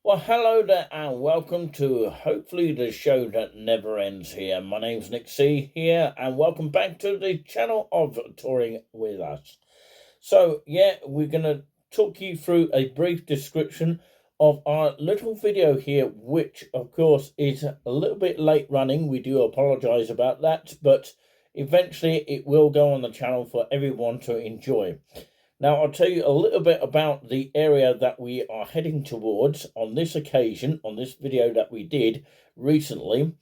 Well, hello there, and welcome to hopefully the show that never ends here. My name's Nick C here, and welcome back to the channel of Touring with Us. So, yeah, we're going to talk you through a brief description of our little video here, which, of course, is a little bit late running. We do apologise about that, but eventually it will go on the channel for everyone to enjoy. Now, I'll tell you a little bit about the area that we are heading towards on this occasion, on this video that we did recently.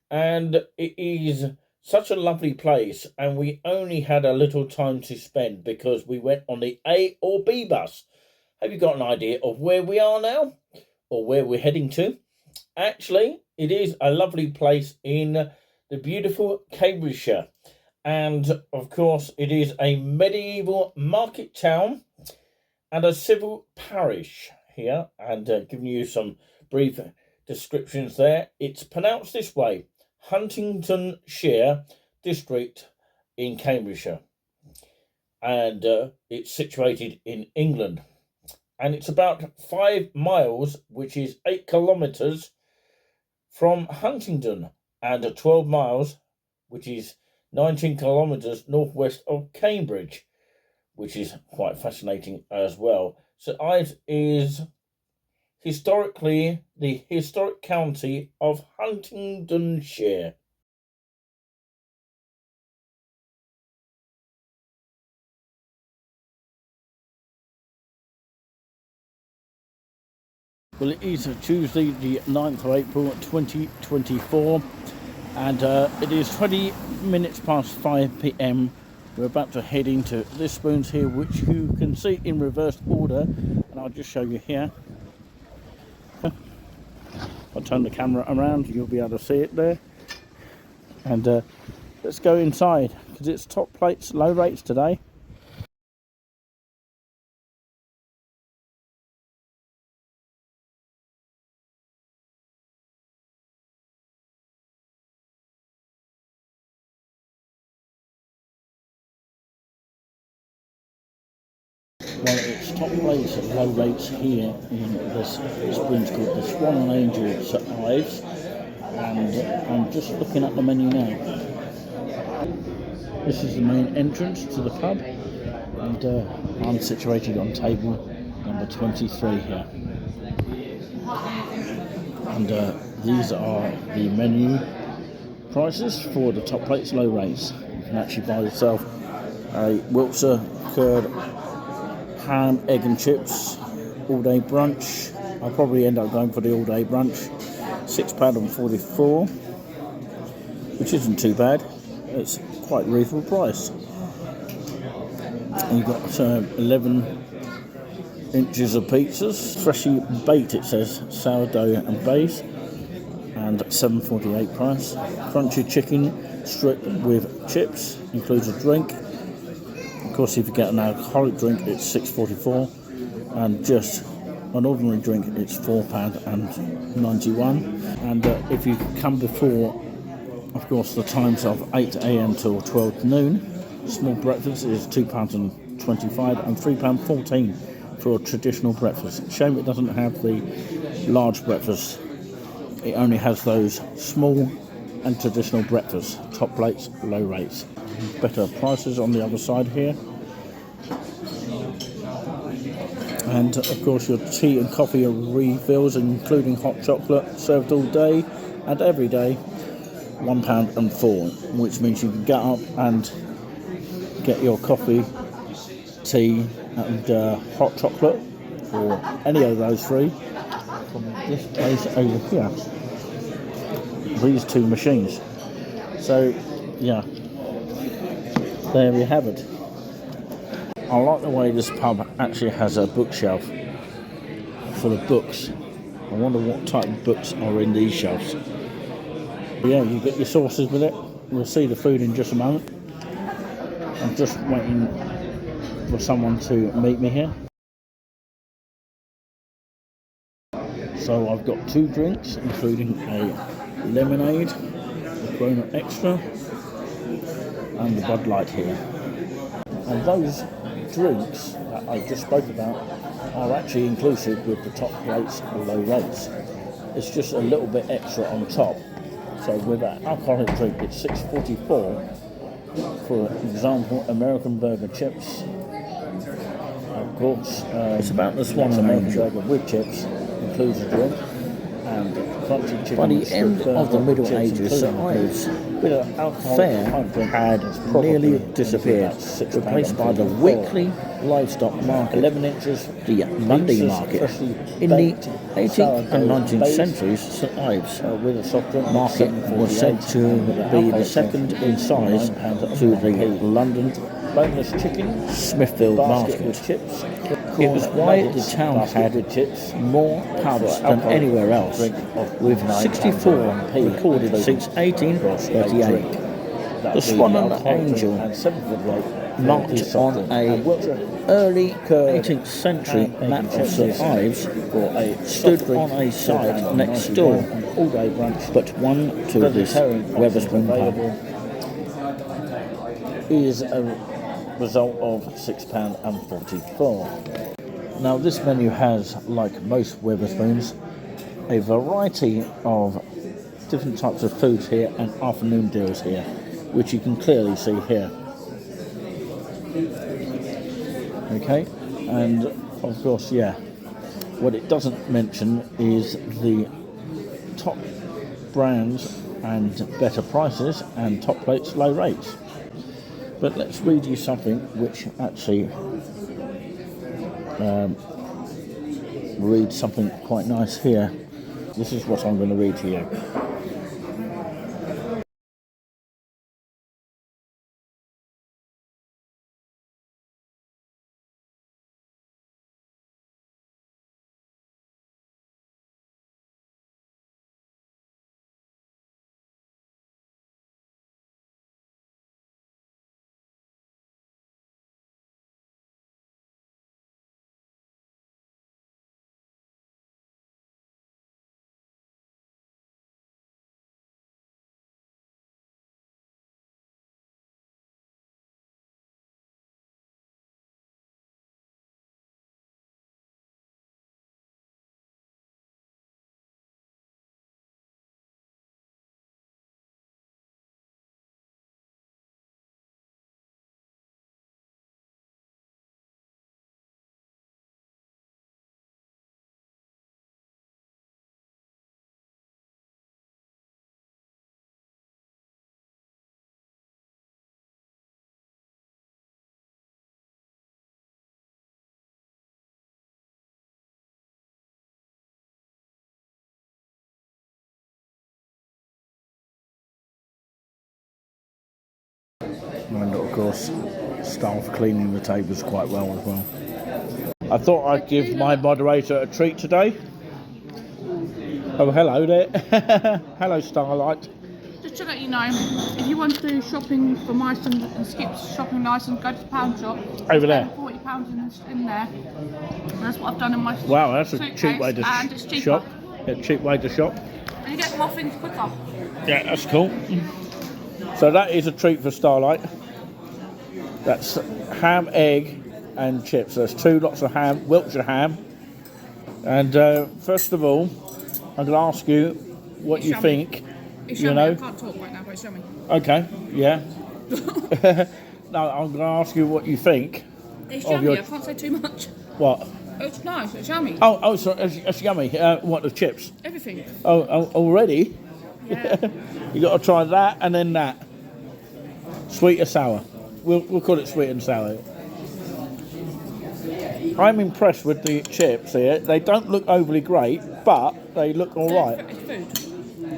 And it is such a lovely place, and we only had a little time to spend because we went on the A or B bus. Have you got an idea of where we are now or where we're heading to? Actually, it is a lovely place in the beautiful Cambridgeshire. And, of course, it is a medieval market town and a civil parish here. And giving you some brief descriptions there. It's pronounced this way: Huntingdonshire District in Cambridgeshire. And it's situated in England. And it's about 5 miles, which is 8 kilometres from Huntingdon, and 12 miles, which is 19 kilometres northwest of Cambridge, which is quite fascinating as well. St Ives is historically the historic county of Huntingdonshire. Well, it is Tuesday the 9th of April 2024. And it is 20 minutes past 5 p.m. We're about to head into this spoons here, which you can see in reverse order. And I'll just show you here. I'll turn the camera around, you'll be able to see it there. And let's go inside, because it's top plates, low rates today. Well, it's top plates and low rates here in this spoons called the Swan and Angel St Ives, and I'm just looking at the menu now. This is the main entrance to the pub, and I'm situated on table number 23 here. And these are the menu prices for the top plates, low rates. You can actually buy yourself a Wiltshire curd, ham, egg and chips, all-day brunch. I'll probably end up going for the all-day brunch. £6.44, which isn't too bad. It's quite a reasonable price. And you've got 11 inches of pizzas, freshly baked, it says, sourdough and base, and £7.48 price. Crunchy chicken strip with chips, includes a drink. Of course, if you get an alcoholic drink, it's £6.44, and just an ordinary drink, it's £4.91. And if you come before, of course, the times of 8 a.m. till 12 noon, small breakfast is £2.25 and £3.14 for a traditional breakfast. Shame it doesn't have the large breakfast. It only has those small and traditional breakfasts, top plates, low rates. Better prices on the other side here. And of course your tea and coffee refills, including hot chocolate, served all day and every day, £1.04, which means you can get up and get your coffee, tea and hot chocolate, or any of those three, from this place over here. These two machines. So yeah, there we have it. I like the way this pub actually has a bookshelf full of books. I wonder what type of books are in these shelves. But yeah, you get your sauces with it. We'll see the food in just a moment. I'm just waiting for someone to meet me here. So I've got 2 drinks, including a lemonade, a Corona Extra, and the Bud Light here. And those drinks that I just spoke about are actually inclusive with the top rates and low rates. It's just a little bit extra on top. So with an alcoholic drink, it's $6.44. For example, American burger chips. Of course, it's about the Swan American burger with chips, includes a drink, and crunchy chicken. By the end of the Middle Ages, St Ives fair had nearly disappeared, replaced by the weekly livestock market, 11 inches, the Monday market. In the 18th and 19th centuries, St Ives market was said to be the second in size to the London boneless chicken Smithfield market. Chips. It was why the town had more pubs than anywhere else, with 64 recorded since 1838. The Swan and the Angel, marked on an early 18th century map of St Ives, stood on a site next door, but one to this Wetherspoon pub. Is a result of £6.44. Now this menu has, like most Wetherspoons, a variety of different types of foods here and afternoon deals here, which you can clearly see here. Okay, and of course, yeah, what it doesn't mention is the top brands and better prices and top plates, low rates. But let's read you something which actually reads something quite nice here. This is what I'm going to read to you. And of course, staff cleaning the tables quite well as well. I thought I'd give my moderator a treat today. Oh, hello there. Hello, Starlight. Just to let you know, if you want to do shopping for mice and skip shopping license, go to the pound shop. Over there. £40 in there. And that's what I've done in my Wow, that's a suitcase, cheap way to and it's cheaper. shop. Yeah, cheap way to shop. And you get more things quicker. Yeah, that's cool. So that is a treat for Starlight. That's ham, egg and chips. There's 2 lots of ham, Wiltshire ham. And first of all, I'm going to ask you what It's you yummy. think. It's you yummy. know? I can't talk right now, but it's yummy. Okay, yeah. No, I'm going to ask you what you think. It's yummy, I can't say too much. What? It's nice, it's yummy. Oh, sorry, it's yummy. What, the chips? Everything. Oh, already? Yeah. You got to try that and then that. Sweet or sour? We'll call it sweet and sour. I'm impressed with the chips here. They don't look overly great, but they look all right. It's food.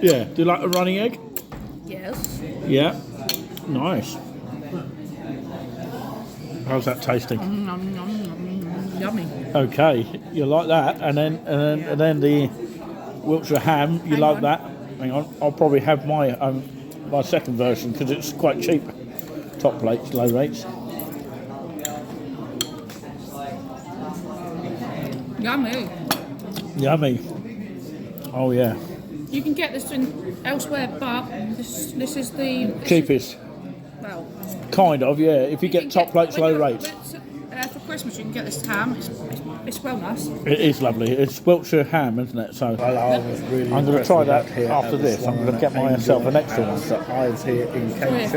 Yeah. Do you like a running egg? Yes. Yeah. Nice. How's that tasting? Yummy. Okay, you like that, and then the Wiltshire ham. You like that? Hang on, I'll probably have my second version because it's quite cheap. Top plates, low rates. Yummy. Yummy. Oh yeah. You can get this elsewhere, but this is the Cheapest. Well, kind of, yeah. If you get top plates, low rates. For Christmas, you can get this ham. It's It's well nice. It is lovely. It's Wiltshire ham, isn't it? So Well, I was really I'm going to impressed try with that here after at the this. I'm Swan going to get myself an extra one. St Ives here in I'm Cambridgeshire.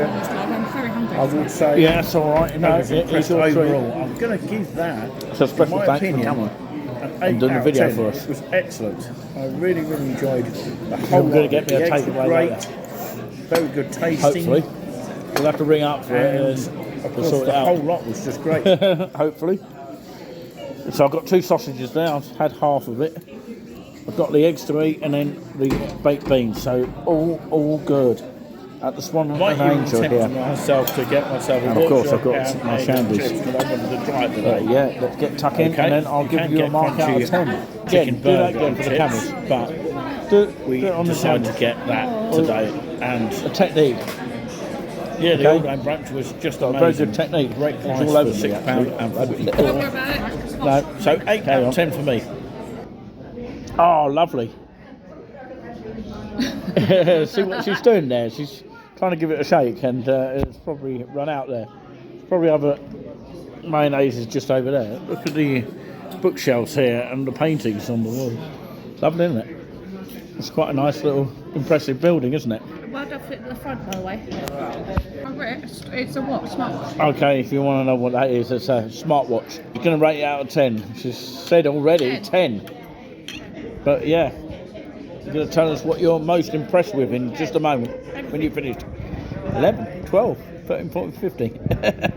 very hungry. I would say Yeah, that's all right. I No, was it's impressed your treat. overall. I'm going to give that, So special in my thanks for opinion, coming an and 8 doing the out of video 10. for us. It was excellent. I really, really enjoyed the whole I'm going to lot. get me a The eggs takeaway were great, later. very good tasting. Hopefully. We'll have to ring up for it And and of we'll course, sort it the whole out. lot was just great. Hopefully. So I've got 2 sausages there. I've had half of it. I've got the eggs to eat and then the baked beans. So all good. At the Swan Might and even Angel tempt here. myself to get myself a And of course, I've Wiltshire got my ham, egg and shambles. chips, but I wanted to try it today. Yeah, let's get tuck in Okay, and then I'll you give can you a get mark out crunchy of 10. chicken Again, do that burger again for the chips, cameras. but Do we it on the decided channel. to get that today. And The technique. yeah, the Okay. all-round brunch was just Got a amazing. very good technique. Great It's price all over for me, £6 actually. and Don't 44. worry about it. No. So 8 Carry out on. of 10 for me. Oh, lovely. See what she's doing there? She's trying to give it a shake and it's probably run out there. Probably other mayonnaise is just over there. Look at the bookshelves here and the paintings on the wall. Lovely, isn't it? It's quite a nice little impressive building, isn't it? Well done fit at the front, by the way. I've got it. It's a what? Smartwatch. Okay, if you want to know what that is, it's a smartwatch. You're going to rate it out of 10. She's said already 10. But yeah, you're going to tell us what you're most impressed with in just a moment when you've finished. 11, 12, 13, 14, 15.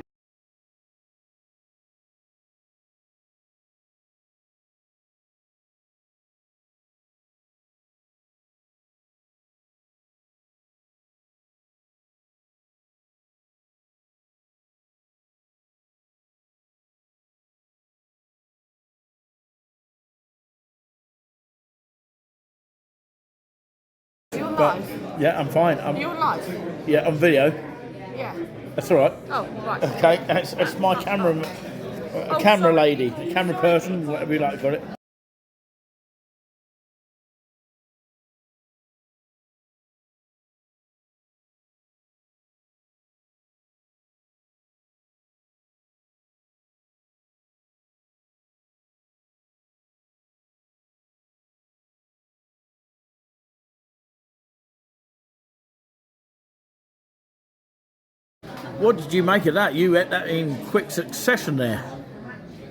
You're But live. yeah, I'm fine. You're live. Yeah, on video. Yeah. That's all right. Oh, right. Okay, that's my camera, camera sorry. lady, camera person, whatever you like to call it. What did you make of that? You ate that in quick succession there.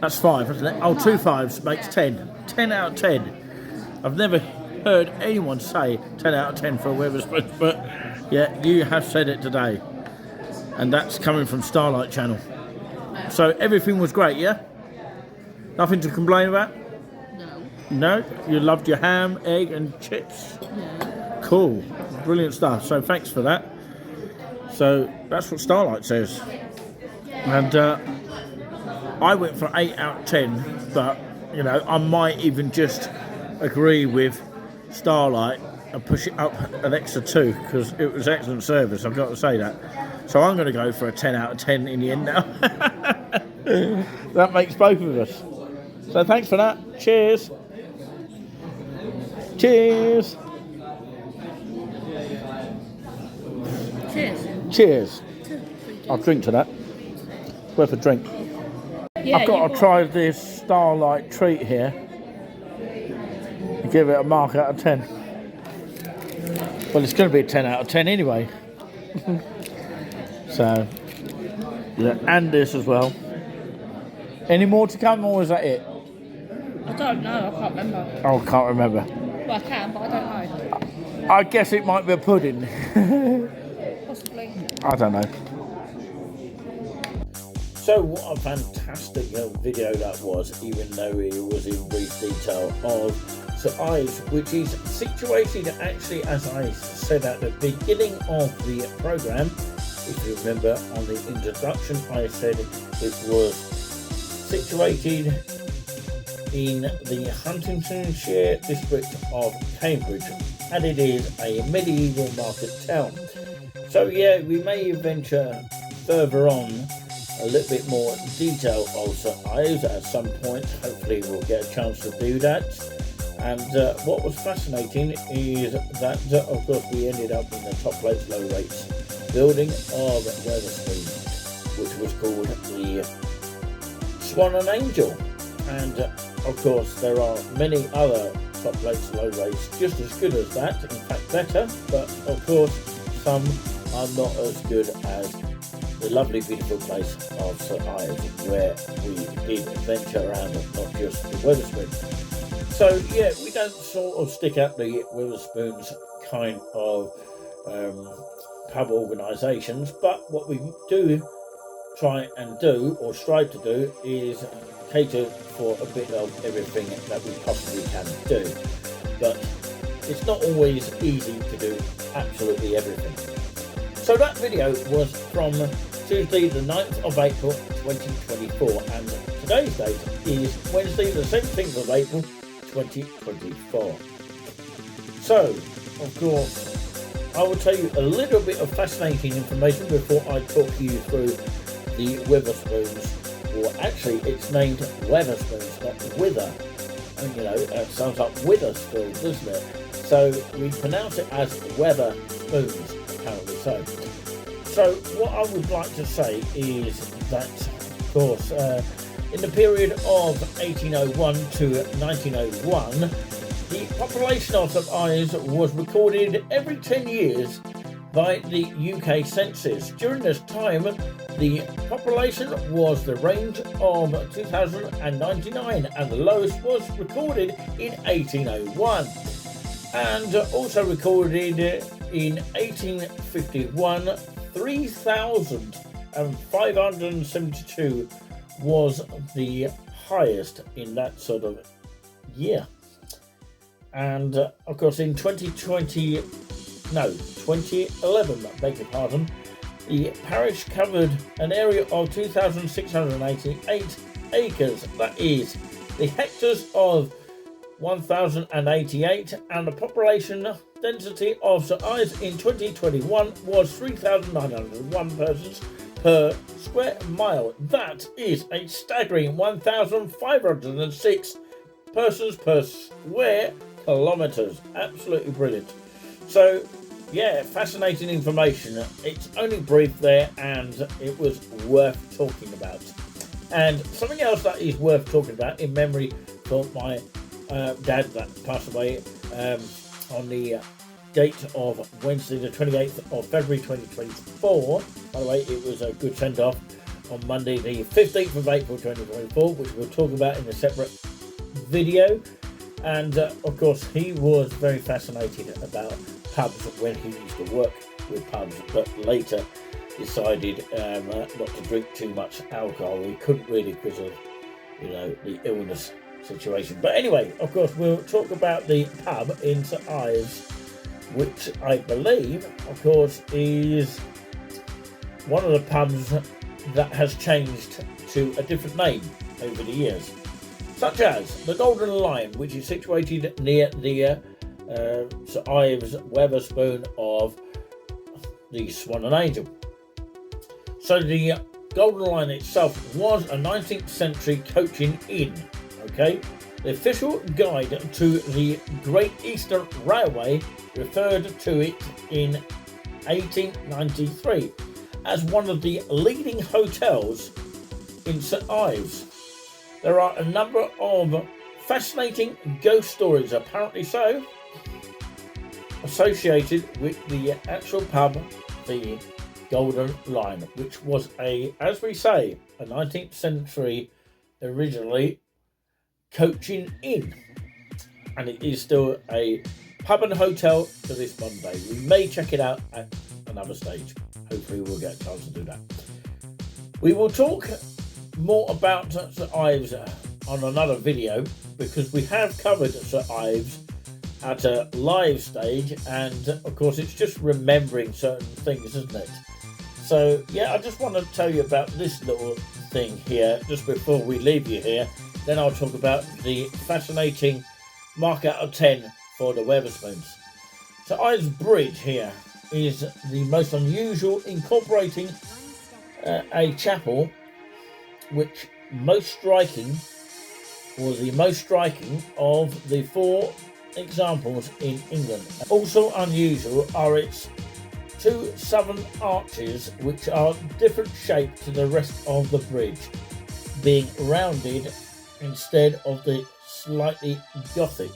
That's 5, isn't it? Oh, 2 5s makes 10. 10 out of 10. I've never heard anyone say 10 out of 10 for a Wetherspoon, but yeah, you have said it today. And that's coming from Starlight Channel. So everything was great, yeah? Nothing to complain about? No. No? You loved your ham, egg and chips? Yeah. Cool. Brilliant stuff. So thanks for that. So that's what Starlight says. And I went for 8 out of 10, but you know, I might even just agree with Starlight and push it up an extra 2 because it was excellent service, I've got to say that. So I'm going to go for a 10 out of 10 in the end now. That makes both of us. So thanks for that. Cheers. Cheers. Cheers. Cheers. I'll drink to that. Worth a drink. Yeah, I've got to try this Starlight treat here. Give it a mark out of 10. Well, it's going to be a 10 out of 10 anyway. So, yeah, and this as well. Any more to come, or is that it? I don't know. I can't remember. Oh, can't remember. Well, I can, but I don't know. I guess it might be a pudding. Possibly. I don't know. So what a fantastic video that was, even though it was in brief detail of St Ives, which is situated actually, as I said at the beginning of the programme. If you remember on the introduction, I said it was situated in the Huntingdonshire district of Cambridge, and it is a medieval market town. So yeah, we may venture further on a little bit more detail of St Ives at some point. Hopefully we'll get a chance to do that. And what was fascinating is that, of course, we ended up in the top rates, low rates building of Wetherspoon, which was called the Swan and Angel. And of course, there are many other top plates low rates just as good as that, in fact better, but of course some are not as good as the lovely beautiful place of St Ives, where we did venture around it, not just the Wetherspoons. So yeah, we don't sort of stick out the Wetherspoons kind of pub organisations, but what we do try and do, or strive to do, is cater for a bit of everything that we possibly can do. But it's not always easy to do absolutely everything. So that video was from Tuesday the 9th of April 2024, and today's date is Wednesday the 17th of April 2024. So, of course, I will tell you a little bit of fascinating information before I talk you through the Wetherspoons. Well, actually, it's named Wetherspoons, not Wither. And, you know, it sounds like Witherspoon, doesn't it? So we pronounce it as Wetherspoons, apparently so. So what I would like to say is that, of course, in the period of 1801 to 1901, the population of St Ives was recorded every 10 years by the UK census. During this time, the population was the range of 2,099, and the lowest was recorded in 1801, and also recorded in 1851. 3,572 was the highest in that sort of year. And of course in 2011, beg your pardon, the parish covered an area of 2,688 acres, that is the hectares of 1,088, and the population density of St Ives in 2021 was 3,901 persons per square mile. That is a staggering 1,506 persons per square kilometres. Absolutely brilliant. So yeah, fascinating information. It's only brief there, and it was worth talking about. And something else that is worth talking about in memory for my dad that passed away on the date of Wednesday the 28th of February 2024. By the way, it was a good send-off on Monday the 15th of April 2024, which we'll talk about in a separate video. And of course, he was very fascinated about pubs when he used to work with pubs, but later decided not to drink too much alcohol. He couldn't really because of, you know, the illness situation. But anyway, of course, we'll talk about the pub in St Ives, which I believe, of course, is one of the pubs that has changed to a different name over the years, such as the Golden Lion, which is situated near the St Ives Wetherspoon of the Swan and Angel. So the Golden Lion itself was a 19th century coaching inn. Okay, the official guide to the Great Eastern Railway referred to it in 1893 as one of the leading hotels in St Ives. There are a number of fascinating ghost stories, apparently so, associated with the actual pub, the Golden Lion, which was as we say, a 19th century originally coaching inn, and it is still a pub and hotel to this Monday. We may check it out at another stage. Hopefully we'll get a chance to do that. We will talk more about St Ives on another video, because we have covered St Ives at a live stage, and of course it's just remembering certain things, isn't it? So yeah, I just want to tell you about this little thing here just before we leave you here. Then I'll talk about the fascinating mark out of 10 for the Wetherspoons. So Ives Bridge here is the most unusual, incorporating a chapel which the most striking of the 4 examples in England. Also unusual are its 2 southern arches, which are different shape to the rest of the bridge, being rounded instead of the slightly gothic.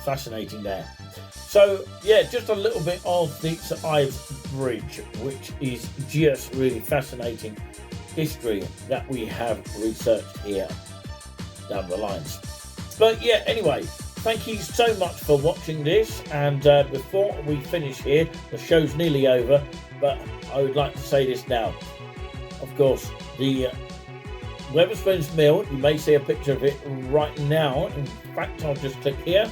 Fascinating there. So yeah, just a little bit of the St Ives Bridge, which is just really fascinating history that we have researched here down the lines. But yeah, anyway, thank you so much for watching this, and before we finish here, the show's nearly over, but I would like to say this now. Of course, the Wetherspoons Mill, you may see a picture of it right now. In fact, I'll just click here.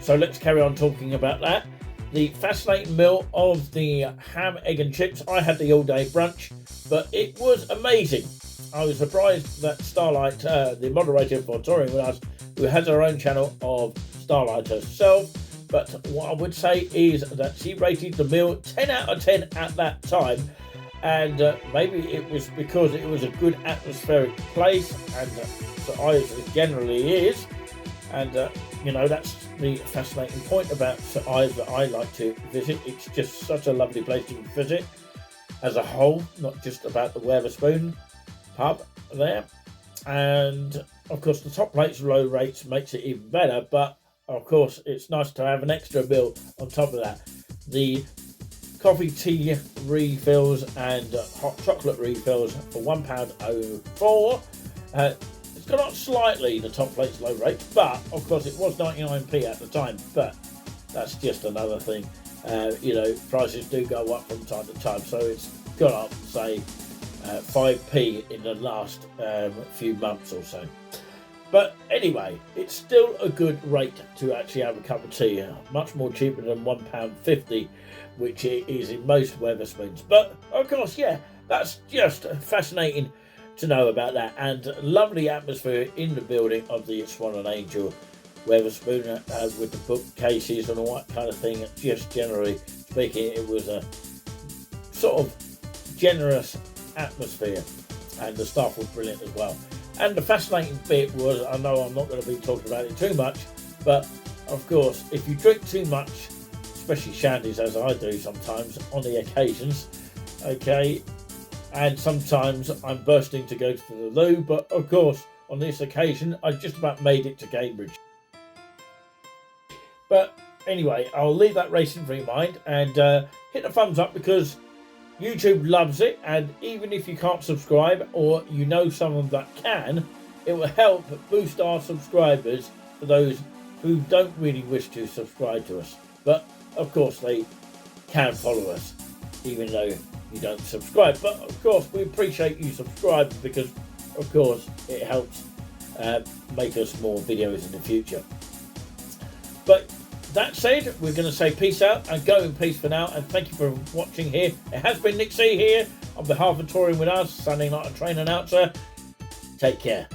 So let's carry on talking about that. The fascinating meal of the ham, egg and chips. I had the all-day brunch, but it was amazing. I was surprised that Starlight, the moderator for Touring With Us, who has her own channel of Starlight herself, but what I would say is that she rated the meal 10 out of 10 at that time. And maybe it was because it was a good atmospheric place, and St Ives generally is. And you know, that's the fascinating point about St Ives that I like to visit. It's just such a lovely place to visit as a whole, not just about the Wetherspoon pub there. And of course, the top rates, low rates makes it even better. But of course, it's nice to have an extra meal on top of that. The coffee, tea refills and hot chocolate refills for £1.04. It's gone up slightly, the top plate's low rate, but of course it was 99p at the time, but that's just another thing. You know, prices do go up from time to time, so it's gone up, say, 5p in the last few months or so. But anyway, it's still a good rate to actually have a cup of tea, much more cheaper than £1.50, which it is in most Wetherspoons. But of course, yeah, that's just fascinating to know about that, and lovely atmosphere in the building of the Swan and Angel Wetherspoon with the bookcases and all that kind of thing. Just generally speaking, it was a sort of generous atmosphere, and the staff was brilliant as well. And the fascinating bit was, I know I'm not going to be talking about it too much, but of course, if you drink too much, especially shandies as I do sometimes on the occasions, okay, and sometimes I'm bursting to go to the loo, but of course, on this occasion, I just about made it to Cambridge. But anyway, I'll leave that racing for your mind, and hit the thumbs up because YouTube loves it, and even if you can't subscribe, or you know someone that can, it will help boost our subscribers for those who don't really wish to subscribe to us. But of course, they can follow us, even though you don't subscribe. But of course, we appreciate you subscribing because, of course, it helps make us more videos in the future. But that said, we're going to say peace out and go in peace for now, and thank you for watching here. It has been Nick C here on behalf of Touring With Us, Sunday Night Train Announcer. Take care.